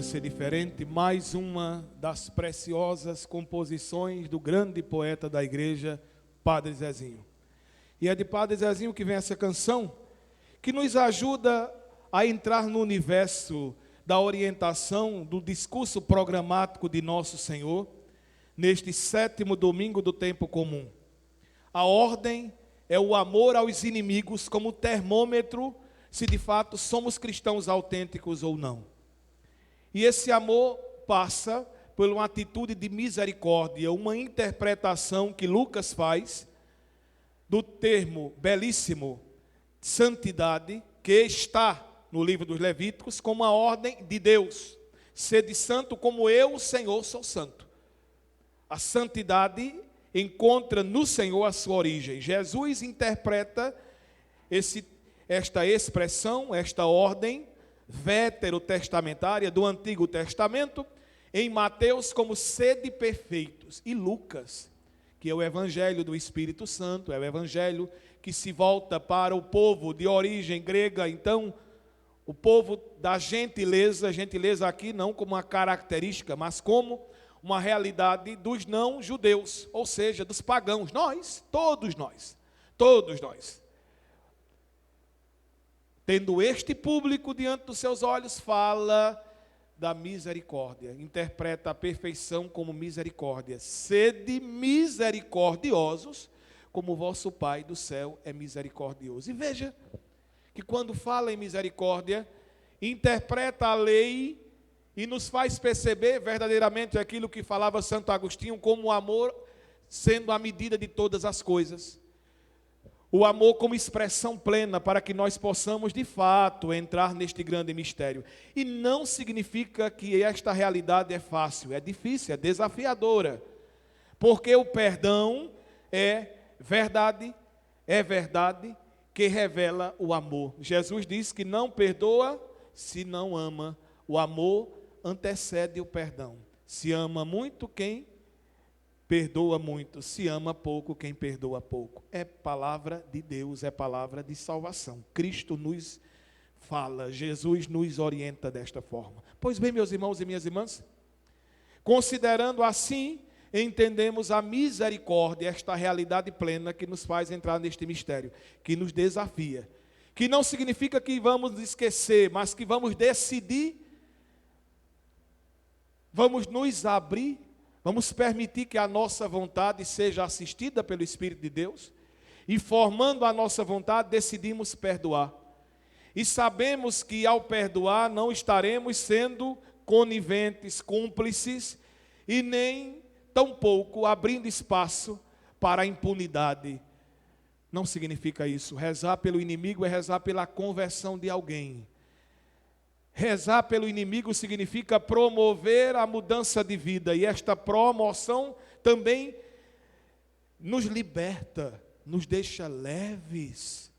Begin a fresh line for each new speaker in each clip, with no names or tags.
Ser diferente, mais uma das preciosas composições do grande poeta da igreja, Padre Zezinho. E é de Padre Zezinho que vem essa canção, que nos ajuda a entrar no universo da orientação do discurso programático de Nosso Senhor, neste 7º domingo do tempo comum. A ordem é o amor aos inimigos como termômetro, se de fato somos cristãos autênticos ou não. E esse amor passa por uma atitude de misericórdia, uma interpretação que Lucas faz do termo belíssimo santidade, que está no livro dos Levíticos, como a ordem de Deus. Sede santo como eu, o Senhor, sou santo. A santidade encontra no Senhor a sua origem. Jesus interpreta esta expressão, esta ordem veterotestamentária do Antigo Testamento, em Mateus como sede perfeitos, e Lucas, que é o Evangelho do Espírito Santo, é o Evangelho que se volta para o povo de origem grega, então, o povo da gentileza aqui não como uma característica, mas como uma realidade dos não-judeus, ou seja, dos pagãos, todos nós. Tendo este público diante dos seus olhos, fala da misericórdia, interpreta a perfeição como misericórdia. Sede misericordiosos, como o vosso Pai do céu é misericordioso. E veja que quando fala em misericórdia, interpreta a lei e nos faz perceber verdadeiramente aquilo que falava Santo Agostinho, como o amor sendo a medida de todas as coisas. O amor como expressão plena para que nós possamos, de fato, entrar neste grande mistério. E não significa que esta realidade é fácil, é difícil, é desafiadora. Porque o perdão é verdade que revela o amor. Jesus disse que não perdoa se não ama. O amor antecede o perdão. Se ama muito quem perdoa muito, se ama pouco quem perdoa pouco. É palavra de Deus, é palavra de salvação. Cristo nos fala, Jesus nos orienta desta forma. Pois bem, meus irmãos e minhas irmãs, considerando assim, entendemos a misericórdia, esta realidade plena que nos faz entrar neste mistério, que nos desafia, que não significa que vamos esquecer, mas que vamos decidir, vamos nos abrir, vamos permitir que a nossa vontade seja assistida pelo Espírito de Deus, e formando a nossa vontade, decidimos perdoar. E sabemos que ao perdoar não estaremos sendo coniventes, cúmplices, e nem tampouco abrindo espaço para a impunidade. Não significa isso. Rezar pelo inimigo é rezar pela conversão de alguém. Rezar pelo inimigo significa promover a mudança de vida, e esta promoção também nos liberta, nos deixa leves.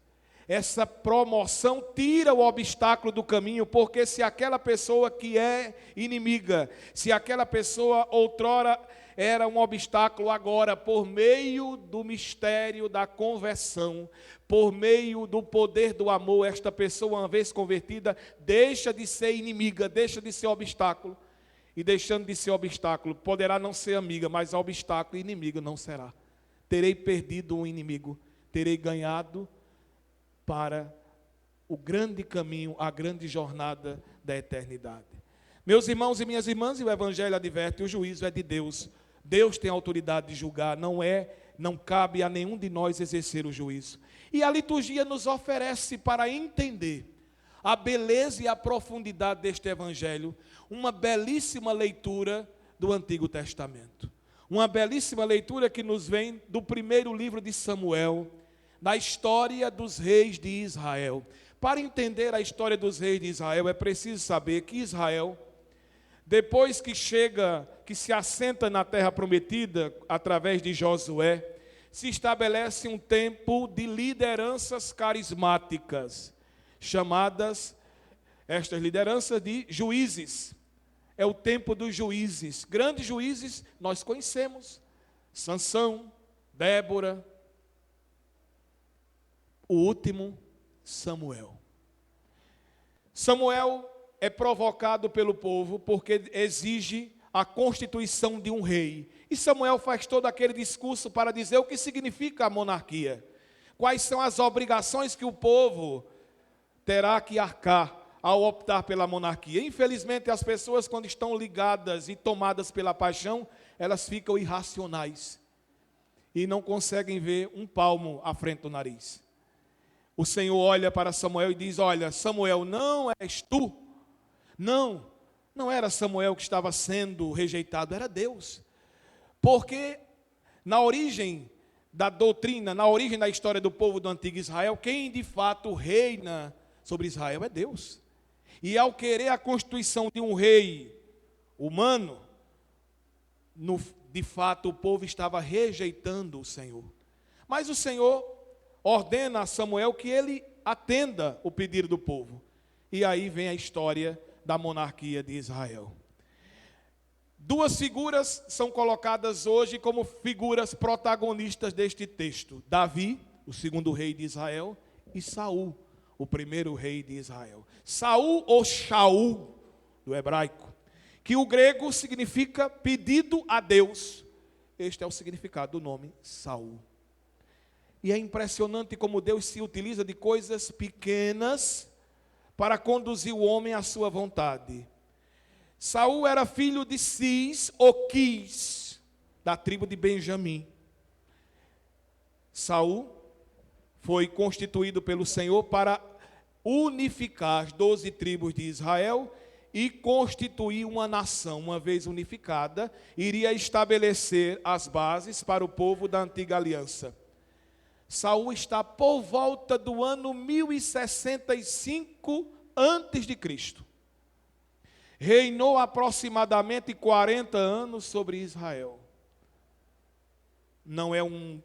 Essa promoção tira o obstáculo do caminho, porque se aquela pessoa que é inimiga, se aquela pessoa outrora era um obstáculo, agora, por meio do mistério da conversão, por meio do poder do amor, esta pessoa, uma vez convertida, deixa de ser inimiga, deixa de ser obstáculo. E deixando de ser obstáculo, poderá não ser amiga, mas obstáculo e inimigo não será. Terei perdido um inimigo, terei ganhado para o grande caminho, a grande jornada da eternidade. Meus irmãos e minhas irmãs, e o Evangelho adverte, o juízo é de Deus. Deus tem autoridade de julgar, não cabe a nenhum de nós exercer o juízo. E a liturgia nos oferece, para entender a beleza e a profundidade deste Evangelho, uma belíssima leitura do Antigo Testamento. Uma belíssima leitura que nos vem do primeiro livro de Samuel, da história dos reis de Israel. Para entender a história dos reis de Israel, é preciso saber que Israel, depois que se assenta na terra prometida, através de Josué, se estabelece um tempo de lideranças carismáticas, chamadas, estas lideranças, de juízes. É o tempo dos juízes. Grandes juízes nós conhecemos: Sansão, Débora, o último, Samuel. Samuel é provocado pelo povo porque exige a constituição de um rei. E Samuel faz todo aquele discurso para dizer o que significa a monarquia. Quais são as obrigações que o povo terá que arcar ao optar pela monarquia. Infelizmente, as pessoas, quando estão ligadas e tomadas pela paixão, elas ficam irracionais e não conseguem ver um palmo à frente do nariz. O Senhor olha para Samuel e diz: olha, Samuel, não és tu. Não era Samuel que estava sendo rejeitado, era Deus. Porque na origem da doutrina, na origem da história do povo do antigo Israel, quem de fato reina sobre Israel é Deus. E ao querer a constituição de um rei humano, de fato o povo estava rejeitando o Senhor. Mas o Senhor ordena a Samuel que ele atenda o pedido do povo. E aí vem a história da monarquia de Israel. Duas figuras são colocadas hoje como figuras protagonistas deste texto: Davi, o segundo rei de Israel, e Saul, o primeiro rei de Israel. Saul ou Shaul, do hebraico, que o grego significa pedido a Deus. Este é o significado do nome Saul. E é impressionante como Deus se utiliza de coisas pequenas para conduzir o homem à sua vontade. Saul era filho de Cis ou Quis, da tribo de Benjamim. Saul foi constituído pelo Senhor para unificar as 12 tribos de Israel e constituir uma nação. Uma vez unificada, iria estabelecer as bases para o povo da antiga aliança. Saul está por volta do ano 1065 a.C. Reinou aproximadamente 40 anos sobre Israel. Não é um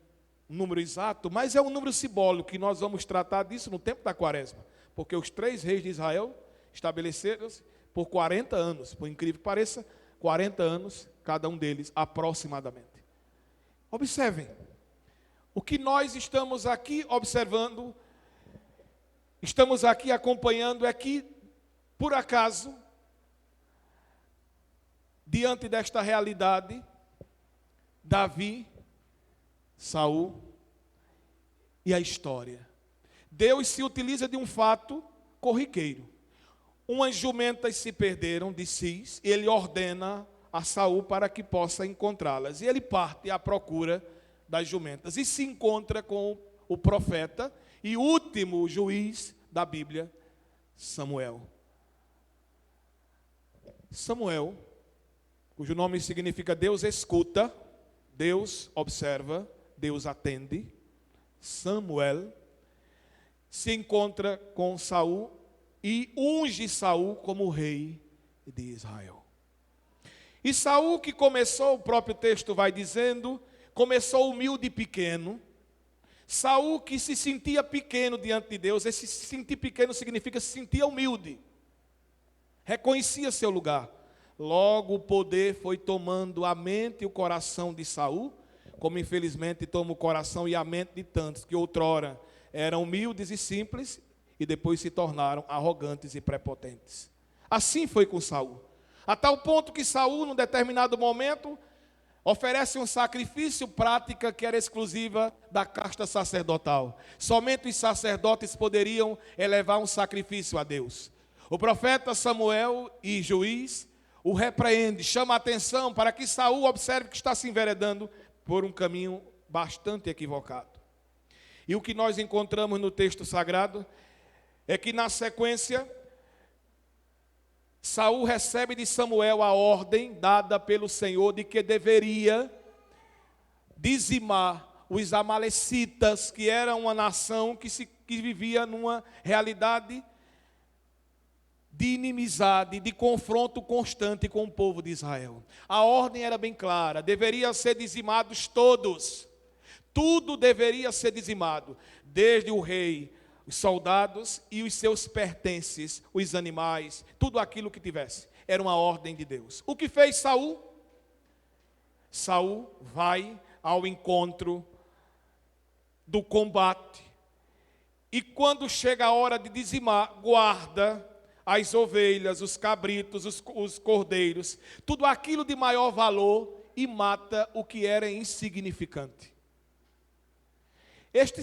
número exato, mas é um número simbólico, que nós vamos tratar disso no tempo da quaresma. Porque os 3 reis de Israel estabeleceram-se por 40 anos, por incrível que pareça, 40 anos, cada um deles, aproximadamente. Observem, o que nós estamos aqui observando, estamos aqui acompanhando é que, por acaso, diante desta realidade, Davi, Saul e a história. Deus se utiliza de um fato corriqueiro. Umas jumentas se perderam de Cis, e ele ordena a Saul para que possa encontrá-las. E ele parte à procura das jumentas e se encontra com o profeta e último juiz da Bíblia, Samuel. Samuel, cujo nome significa Deus escuta, Deus observa, Deus atende. Samuel se encontra com Saul e unge Saul como rei de Israel. E Saul, que começou, o próprio texto vai dizendo, começou humilde e pequeno. Saul, que se sentia pequeno diante de Deus. Esse se sentir pequeno significa se sentia humilde, reconhecia seu lugar. Logo o poder foi tomando a mente e o coração de Saul, como infelizmente toma o coração e a mente de tantos que outrora eram humildes e simples e depois se tornaram arrogantes e prepotentes. Assim foi com Saul, a tal ponto que Saul, num determinado momento, oferece um sacrifício, prática que era exclusiva da casta sacerdotal. Somente os sacerdotes poderiam elevar um sacrifício a Deus. O profeta Samuel e juiz o repreende, chama a atenção para que Saul observe que está se enveredando por um caminho bastante equivocado. E o que nós encontramos no texto sagrado é que, na sequência, Saul recebe de Samuel a ordem dada pelo Senhor de que deveria dizimar os amalecitas, que era uma nação que vivia numa realidade de inimizade, de confronto constante com o povo de Israel. A ordem era bem clara: deveriam ser dizimados todos. Tudo deveria ser dizimado, desde o rei, os soldados e os seus pertences, os animais, tudo aquilo que tivesse. Era uma ordem de Deus. O que fez Saul? Saul vai ao encontro do combate. E quando chega a hora de dizimar, guarda as ovelhas, os cabritos, os cordeiros, tudo aquilo de maior valor, e mata o que era insignificante. Este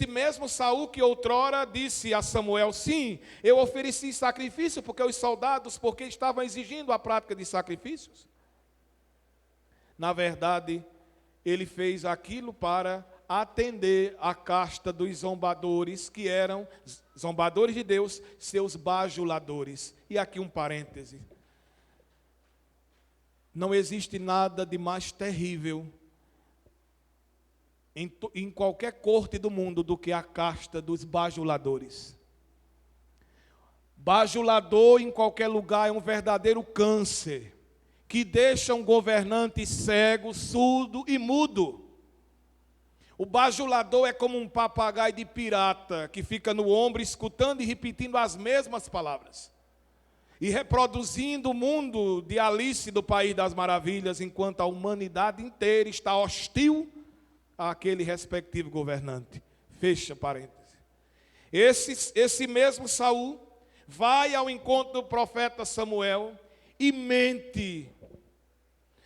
mesmo Saul que outrora disse a Samuel: sim, eu ofereci sacrifício porque os soldados, porque estavam exigindo a prática de sacrifícios. Na verdade, ele fez aquilo para atender a casta dos zombadores, que eram zombadores de Deus, seus bajuladores. E aqui um parêntese. Não existe nada de mais terrível em qualquer corte do mundo do que a casta dos bajuladores. Bajulador em qualquer lugar é um verdadeiro câncer, que deixa um governante cego, surdo e mudo. O bajulador é como um papagaio de pirata, que fica no ombro escutando e repetindo as mesmas palavras, e reproduzindo o mundo de Alice do País das Maravilhas, enquanto a humanidade inteira está hostil àquele respectivo governante. Fecha parênteses. Esse mesmo Saul vai ao encontro do profeta Samuel e mente,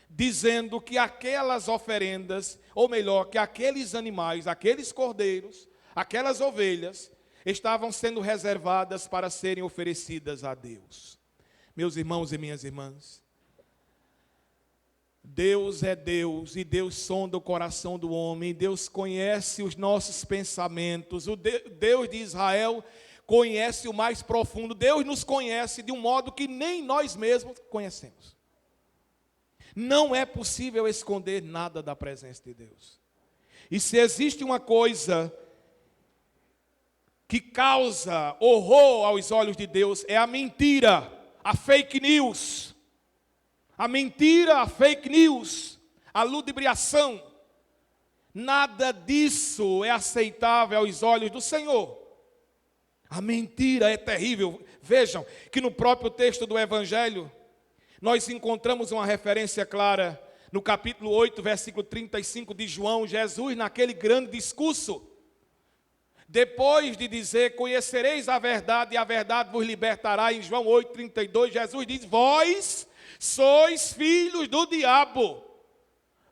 dizendo que aquelas oferendas, ou melhor, que aqueles animais, aqueles cordeiros, aquelas ovelhas, estavam sendo reservadas para serem oferecidas a Deus. Meus irmãos e minhas irmãs, Deus é Deus, e Deus sonda o coração do homem, Deus conhece os nossos pensamentos, o Deus de Israel conhece o mais profundo, Deus nos conhece de um modo que nem nós mesmos conhecemos. Não é possível esconder nada da presença de Deus. E se existe uma coisa que causa horror aos olhos de Deus, é a mentira, a fake news. A mentira, a fake news, a ludibriação. Nada disso é aceitável aos olhos do Senhor. A mentira é terrível. Vejam que no próprio texto do Evangelho, nós encontramos uma referência clara no capítulo 8, versículo 35 de João. Jesus, naquele grande discurso, depois de dizer: conhecereis a verdade e a verdade vos libertará, em João 8, 32, Jesus diz: vós sois filhos do diabo,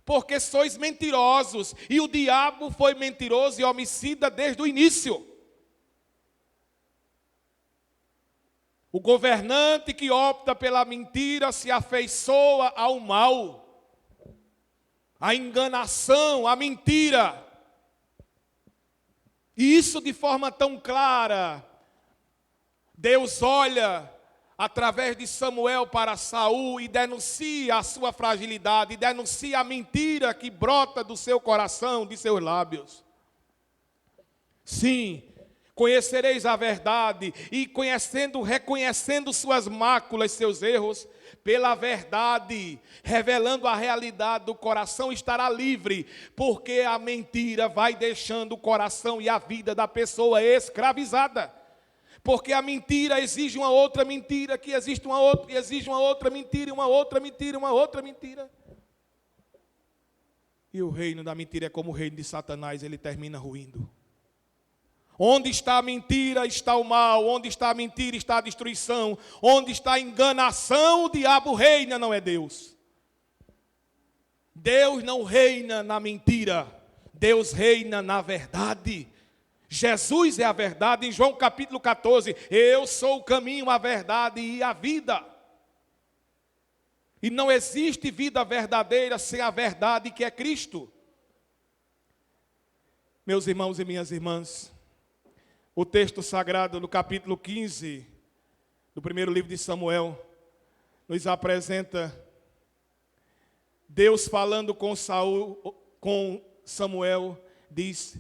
porque sois mentirosos, e o diabo foi mentiroso e homicida desde o início. O governante que opta pela mentira se afeiçoa ao mal, à enganação, à mentira. E isso de forma tão clara. Deus olha através de Samuel para Saul e denuncia a sua fragilidade, denuncia a mentira que brota do seu coração, de seus lábios. Sim, conhecereis a verdade, e reconhecendo suas máculas, seus erros, pela verdade, revelando a realidade do coração, estará livre, porque a mentira vai deixando o coração e a vida da pessoa escravizada. Porque a mentira exige uma outra mentira, que existe uma outra, e exige uma outra mentira, e uma outra mentira, uma outra mentira. E o reino da mentira é como o reino de Satanás, ele termina ruindo. Onde está a mentira, está o mal. Onde está a mentira, está a destruição. Onde está a enganação, o diabo reina, não é Deus. Deus não reina na mentira. Deus reina na verdade. Jesus é a verdade. Em João capítulo 14, eu sou o caminho, a verdade e a vida. E não existe vida verdadeira sem a verdade que é Cristo. Meus irmãos e minhas irmãs, o texto sagrado no capítulo 15 do primeiro livro de Samuel nos apresenta Deus falando com Samuel, diz: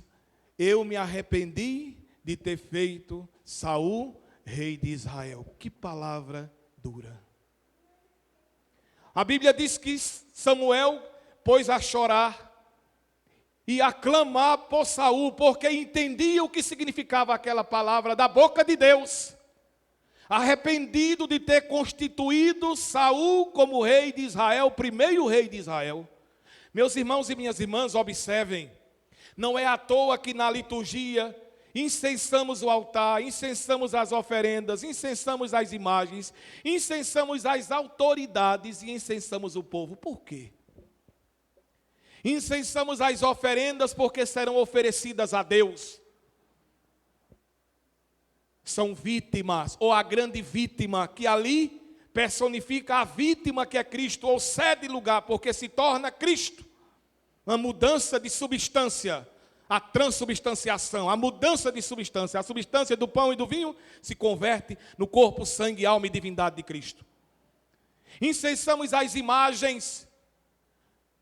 eu me arrependi de ter feito Saul rei de Israel. Que palavra dura. A Bíblia diz que Samuel pôs a chorar e a clamar por Saul, porque entendia o que significava aquela palavra da boca de Deus. Arrependido de ter constituído Saul como rei de Israel, o primeiro rei de Israel. Meus irmãos e minhas irmãs, observem, não é à toa que na liturgia incensamos o altar, incensamos as oferendas, incensamos as imagens, incensamos as autoridades e incensamos o povo. Por quê? Incensamos as oferendas porque serão oferecidas a Deus. São vítimas, ou a grande vítima, que ali personifica a vítima que é Cristo, ou cede lugar, porque se torna Cristo. Uma mudança de substância, a transubstanciação, a mudança de substância. A substância do pão e do vinho se converte no corpo, sangue, alma e divindade de Cristo. Incensamos as imagens,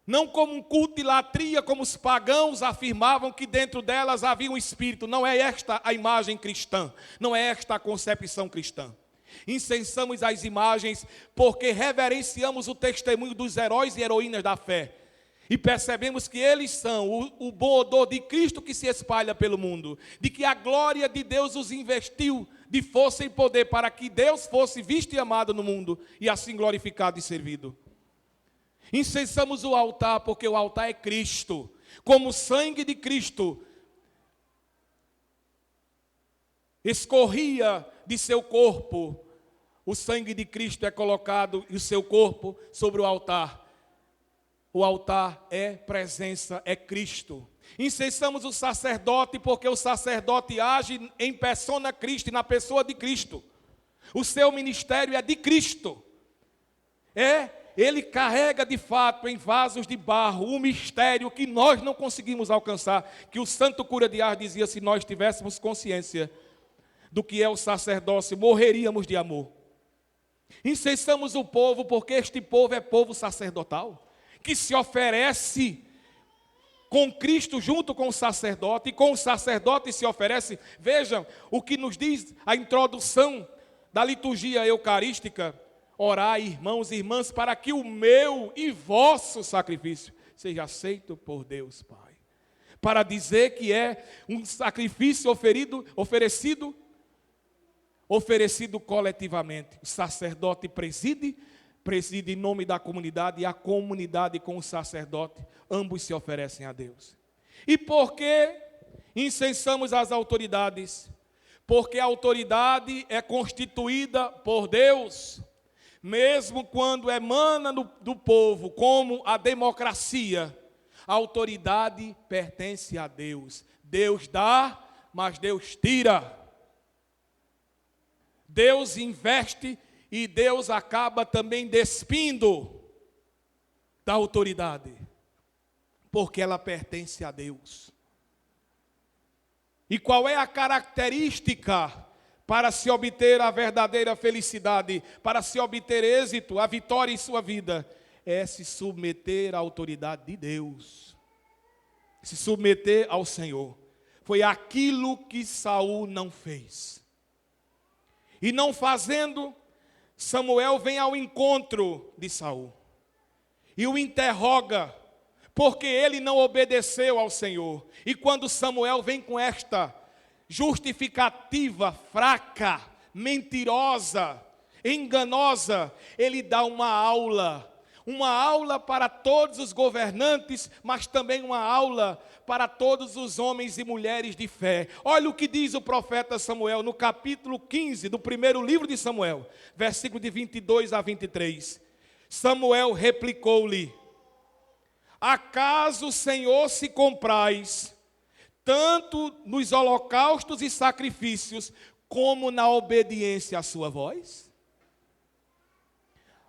não como um culto de latria, como os pagãos afirmavam que dentro delas havia um espírito. Não é esta a imagem cristã, não é esta a concepção cristã. Incensamos as imagens porque reverenciamos o testemunho dos heróis e heroínas da fé. E percebemos que eles são o bom odor de Cristo que se espalha pelo mundo. De que a glória de Deus os investiu de força e poder para que Deus fosse visto e amado no mundo e assim glorificado e servido. Incensamos o altar porque o altar é Cristo. Como o sangue de Cristo escorria de seu corpo, o sangue de Cristo é colocado e o seu corpo sobre o altar. O altar é presença, é Cristo. Incensamos o sacerdote porque o sacerdote age em persona Cristo, na pessoa de Cristo. O seu ministério é de Cristo. Ele carrega de fato em vasos de barro um mistério que nós não conseguimos alcançar, que o santo cura de Ars dizia: se nós tivéssemos consciência do que é o sacerdócio, morreríamos de amor. Incensamos o povo porque este povo é povo sacerdotal, que se oferece com Cristo junto com o sacerdote, e com o sacerdote se oferece. Vejam o que nos diz a introdução da liturgia eucarística: orai, irmãos e irmãs, para que o meu e vosso sacrifício seja aceito por Deus Pai. Para dizer que é um sacrifício oferecido coletivamente. O sacerdote preside em nome da comunidade, e a comunidade com o sacerdote, ambos se oferecem a Deus. E por que incensamos as autoridades? Porque a autoridade é constituída por Deus, mesmo quando emana do povo, como a democracia. A autoridade pertence a Deus. Deus dá, mas Deus tira. Deus investe e Deus acaba também despindo da autoridade, porque ela pertence a Deus. E qual é a característica para se obter a verdadeira felicidade, para se obter êxito, a vitória em sua vida? É se submeter à autoridade de Deus, se submeter ao Senhor. Foi aquilo que Saul não fez. E não fazendo, Samuel vem ao encontro de Saul e o interroga, porque ele não obedeceu ao Senhor. E quando Samuel vem com esta justificativa fraca, mentirosa, enganosa, ele dá uma aula para todos os governantes, mas também uma aula para todos os homens e mulheres de fé. Olha o que diz o profeta Samuel no capítulo 15 do primeiro livro de Samuel, versículo de 22 a 23. Samuel replicou-lhe: acaso o Senhor se compraz tanto nos holocaustos e sacrifícios, como na obediência à sua voz?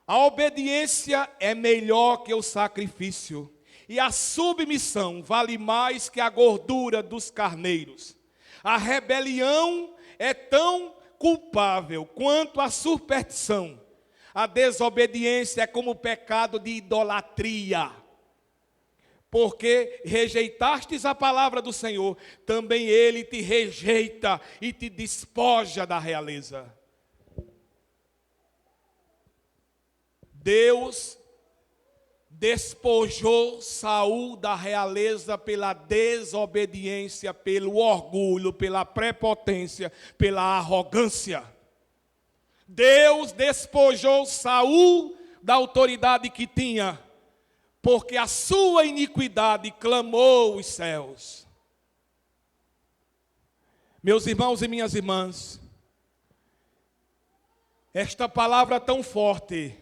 A obediência é melhor que o sacrifício, e a submissão vale mais que a gordura dos carneiros. A rebelião é tão culpável quanto a superstição. A desobediência é como o pecado de idolatria. Porque rejeitastes a palavra do Senhor, também Ele te rejeita e te despoja da realeza. Deus despojou Saul da realeza pela desobediência, pelo orgulho, pela prepotência, pela arrogância. Deus despojou Saul da autoridade que tinha, porque a sua iniquidade clamou os céus. Meus irmãos e minhas irmãs, esta palavra tão forte,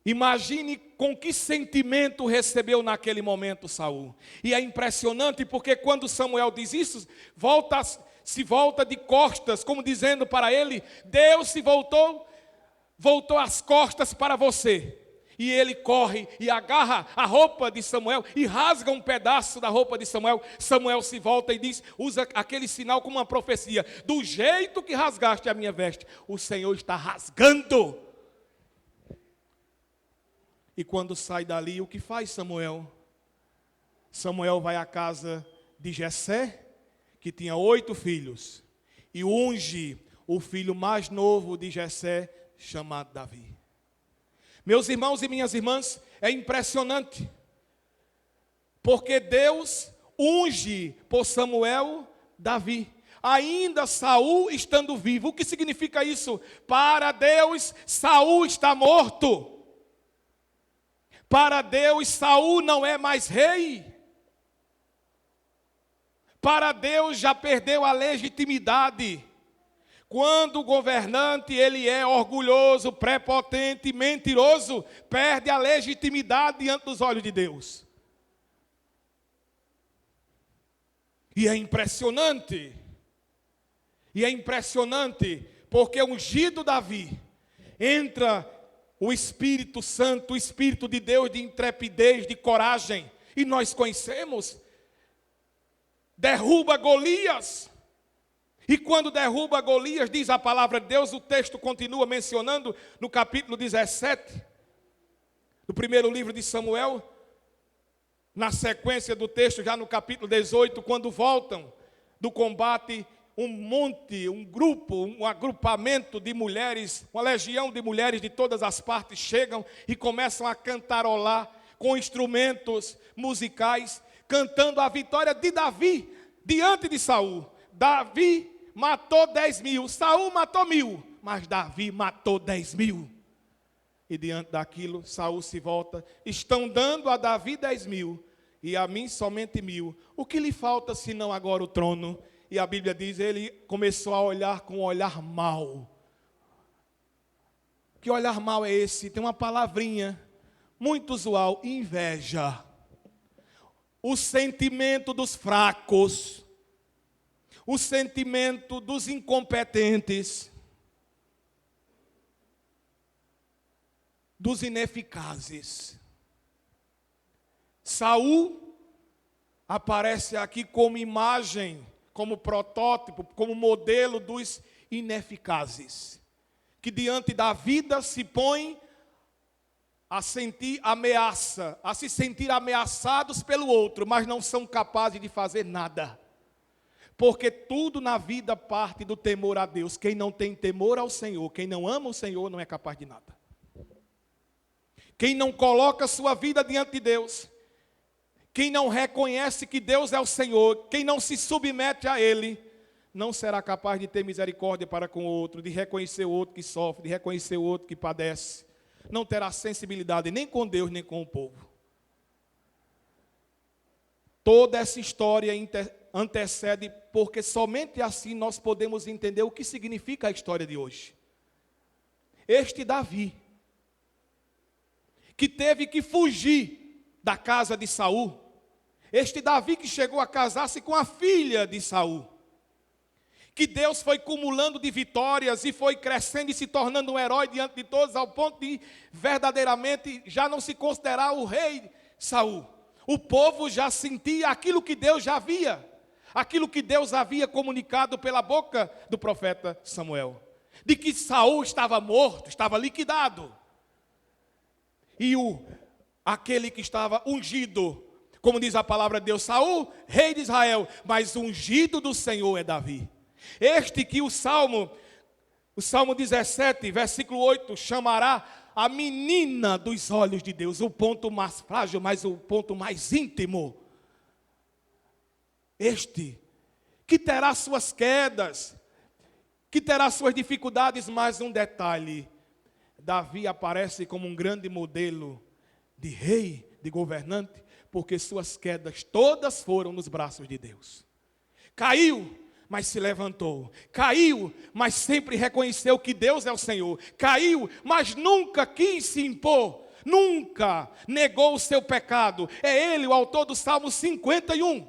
imagine com que sentimento recebeu naquele momento Saul. E é impressionante porque quando Samuel diz isso, se volta de costas, como dizendo para ele, Deus se voltou as costas para você. E ele corre e agarra a roupa de Samuel e rasga um pedaço da roupa de Samuel. Samuel se volta e diz, usa aquele sinal como uma profecia: do jeito que rasgaste a minha veste, o Senhor está rasgando. E quando sai dali, o que faz Samuel? Samuel vai à casa de Jessé, que tinha 8 filhos, e unge o filho mais novo de Jessé, chamado Davi. Meus irmãos e minhas irmãs, é impressionante, porque Deus unge por Samuel Davi, ainda Saul estando vivo. O que significa isso? Para Deus, Saul está morto. Para Deus, Saul não é mais rei. Para Deus, já perdeu a legitimidade. Quando o governante ele é orgulhoso, prepotente, mentiroso, perde a legitimidade diante dos olhos de Deus. E é impressionante, porque ungido Davi, entra o Espírito Santo, o Espírito de Deus de intrepidez, de coragem, e nós conhecemos, derruba Golias. E quando derruba Golias, diz a palavra de Deus, o texto continua mencionando no capítulo 17, do primeiro livro de Samuel, na sequência do texto, já no capítulo 18, quando voltam do combate, um grupo, um agrupamento de mulheres, uma legião de mulheres de todas as partes chegam e começam a cantarolar com instrumentos musicais, cantando a vitória de Davi diante de Saul. Davi matou 10.000, Saul matou 1.000, mas Davi matou 10.000. E diante daquilo, Saul se volta, estão dando a Davi 10.000, e a mim somente 1.000. O que lhe falta, senão agora o trono? E a Bíblia diz, ele começou a olhar com um olhar mau. Que olhar mau é esse? Tem uma palavrinha muito usual, inveja. O sentimento dos fracos, o sentimento dos incompetentes, dos ineficazes. Saul aparece aqui como imagem, como protótipo, como modelo dos ineficazes, que diante da vida se põem a sentir ameaça, a se sentir ameaçados pelo outro, mas não são capazes de fazer nada. Porque tudo na vida parte do temor a Deus. Quem não tem temor ao Senhor, quem não ama o Senhor, não é capaz de nada. Quem não coloca sua vida diante de Deus, quem não reconhece que Deus é o Senhor, quem não se submete a Ele, não será capaz de ter misericórdia para com o outro, de reconhecer o outro que sofre, de reconhecer o outro que padece. Não terá sensibilidade nem com Deus, nem com o povo. Toda essa história antecede, porque somente assim nós podemos entender o que significa a história de hoje. Este Davi, que teve que fugir da casa de Saul, este Davi que chegou a casar-se com a filha de Saul, que Deus foi cumulando de vitórias e foi crescendo e se tornando um herói diante de todos, ao ponto de verdadeiramente já não se considerar o rei Saul. O povo já sentia aquilo que Deus já via, aquilo que Deus havia comunicado pela boca do profeta Samuel, de que Saul estava morto, estava liquidado. E aquele que estava ungido, como diz a palavra de Deus, Saul, rei de Israel, mas ungido do Senhor é Davi. Este que o Salmo 17, versículo 8, chamará a menina dos olhos de Deus, o ponto mais frágil, mas o ponto mais íntimo. Este, que terá suas quedas, que terá suas dificuldades, mas um detalhe, Davi aparece como um grande modelo de rei, de governante, porque suas quedas todas foram nos braços de Deus. Caiu, mas se levantou. Caiu, mas sempre reconheceu que Deus é o Senhor. Caiu, mas nunca quis se impor. Nunca negou o seu pecado. É ele o autor do Salmo 51.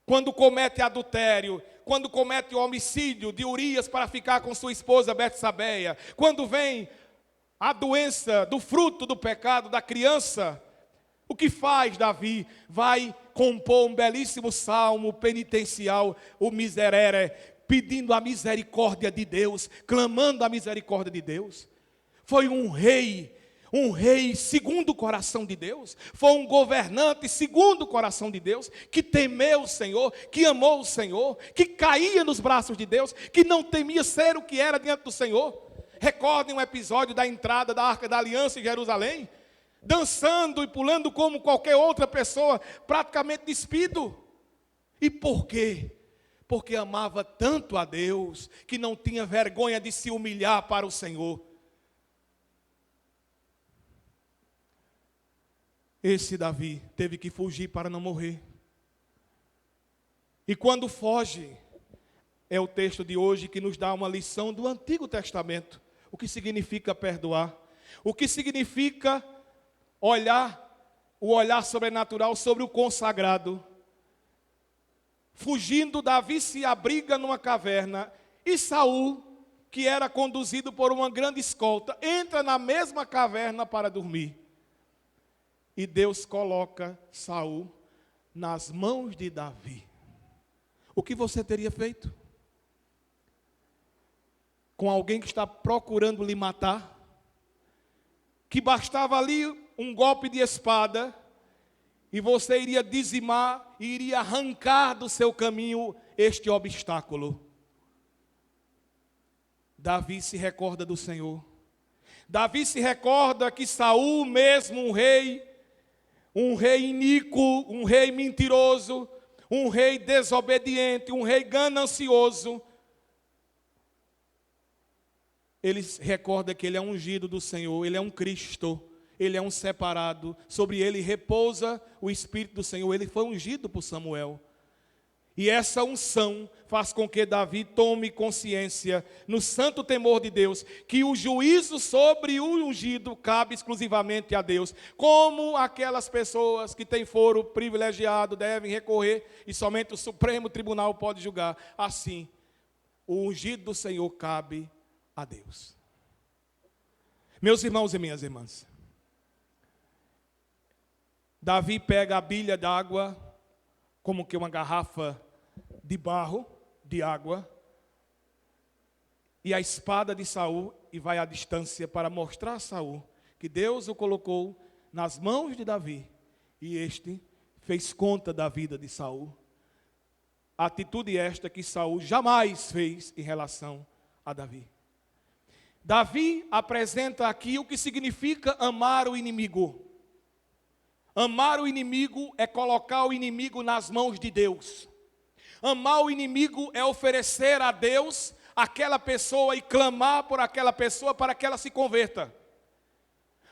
Quando comete adultério, quando comete o homicídio de Urias para ficar com sua esposa Betsabeia, quando vem a doença do fruto do pecado da criança, o que faz Davi? Vai compor um belíssimo salmo penitencial, o Miserere, pedindo a misericórdia de Deus, clamando a misericórdia de Deus. Foi um rei segundo o coração de Deus, foi um governante segundo o coração de Deus, que temeu o Senhor, que amou o Senhor, que caía nos braços de Deus, que não temia ser o que era diante do Senhor. Recordem um episódio da entrada da Arca da Aliança em Jerusalém, dançando e pulando como qualquer outra pessoa, praticamente despido. E por quê? Porque amava tanto a Deus, que não tinha vergonha de se humilhar para o Senhor. Esse Davi teve que fugir para não morrer. E quando foge, é o texto de hoje que nos dá uma lição do Antigo Testamento. O que significa perdoar? O que significa o olhar sobrenatural sobre o consagrado? Fugindo, Davi se abriga numa caverna e Saul, que era conduzido por uma grande escolta, entra na mesma caverna para dormir. E Deus coloca Saul nas mãos de Davi. O que você teria feito? Com alguém que está procurando lhe matar? Que bastava ali um golpe de espada e você iria dizimar e iria arrancar do seu caminho este obstáculo. Davi se recorda do Senhor. Davi se recorda que Saul mesmo, um rei iníquo, um rei mentiroso, um rei desobediente, um rei ganancioso. Ele recorda que ele é ungido do Senhor, ele é um Cristo, ele é um separado, sobre ele repousa o Espírito do Senhor, ele foi ungido por Samuel. E essa unção faz com que Davi tome consciência, no santo temor de Deus, que o juízo sobre o ungido cabe exclusivamente a Deus. Como aquelas pessoas que têm foro privilegiado devem recorrer e somente o Supremo Tribunal pode julgar. Assim, o ungido do Senhor cabe a Deus. Meus irmãos e minhas irmãs, Davi pega a bilha d'água, como que uma garrafa de barro, de água, e a espada de Saul, e vai à distância para mostrar a Saul que Deus o colocou nas mãos de Davi, e este fez conta da vida de Saul. Atitude esta que Saul jamais fez em relação a Davi. Davi apresenta aqui o que significa amar o inimigo. Amar o inimigo é colocar o inimigo nas mãos de Deus. Amar o inimigo é oferecer a Deus aquela pessoa e clamar por aquela pessoa para que ela se converta.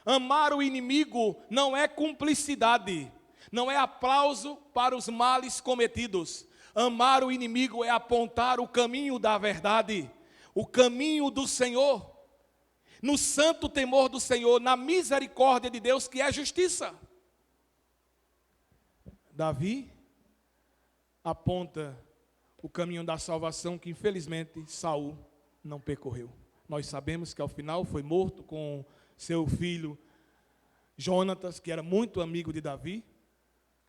Amar o inimigo não é cumplicidade, não é aplauso para os males cometidos. Amar o inimigo é apontar o caminho da verdade, o caminho do Senhor, no santo temor do Senhor, na misericórdia de Deus, que é justiça. Davi aponta o caminho da salvação que infelizmente Saul não percorreu. Nós sabemos que ao final foi morto com seu filho Jonatas, que era muito amigo de Davi.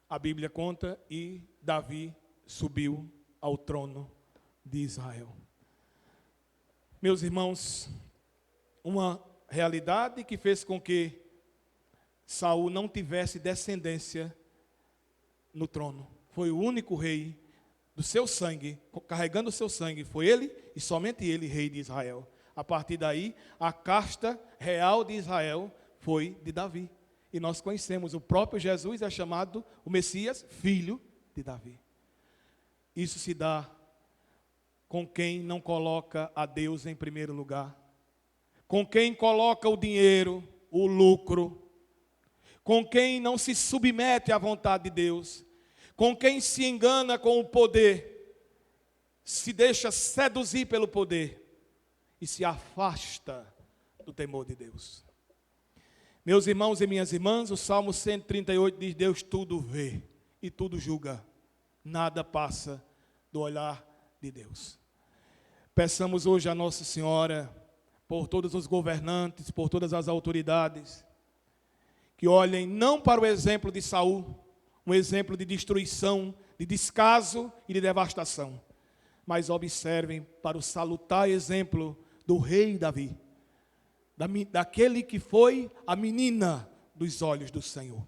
A Bíblia conta, e Davi subiu ao trono de Israel. Meus irmãos, uma realidade que fez com que Saul não tivesse descendência no trono. Foi o único rei do seu sangue, carregando o seu sangue, foi ele e somente ele, rei de Israel. A partir daí, a casta real de Israel foi de Davi. E nós conhecemos, o próprio Jesus é chamado o Messias, filho de Davi. Isso se dá com quem não coloca a Deus em primeiro lugar, com quem coloca o dinheiro, o lucro, com quem não se submete à vontade de Deus, com quem se engana com o poder, se deixa seduzir pelo poder e se afasta do temor de Deus. Meus irmãos e minhas irmãs, o Salmo 138 diz: Deus tudo vê e tudo julga, nada passa do olhar de Deus. Peçamos hoje a Nossa Senhora, por todos os governantes, por todas as autoridades, que olhem não para o exemplo de Saul, um exemplo de destruição, de descaso e de devastação, mas observem para o salutar exemplo do rei Davi, daquele que foi a menina dos olhos do Senhor,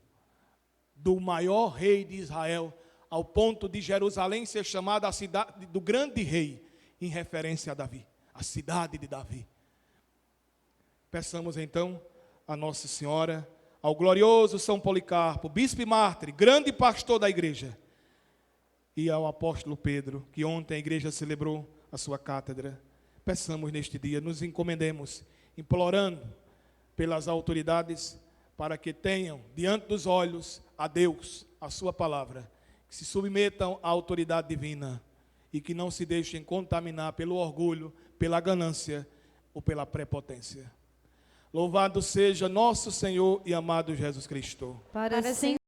do maior rei de Israel, ao ponto de Jerusalém ser chamada a cidade do grande rei, em referência a Davi, a cidade de Davi. Peçamos então a Nossa Senhora, ao glorioso São Policarpo, bispo e mártir, grande pastor da igreja, e ao apóstolo Pedro, que ontem a igreja celebrou a sua cátedra. Peçamos neste dia, nos encomendemos, implorando pelas autoridades, para que tenham diante dos olhos a Deus, a sua palavra, que se submetam à autoridade divina e que não se deixem contaminar pelo orgulho, pela ganância ou pela prepotência. Louvado seja nosso Senhor e amado Jesus Cristo.
Para sempre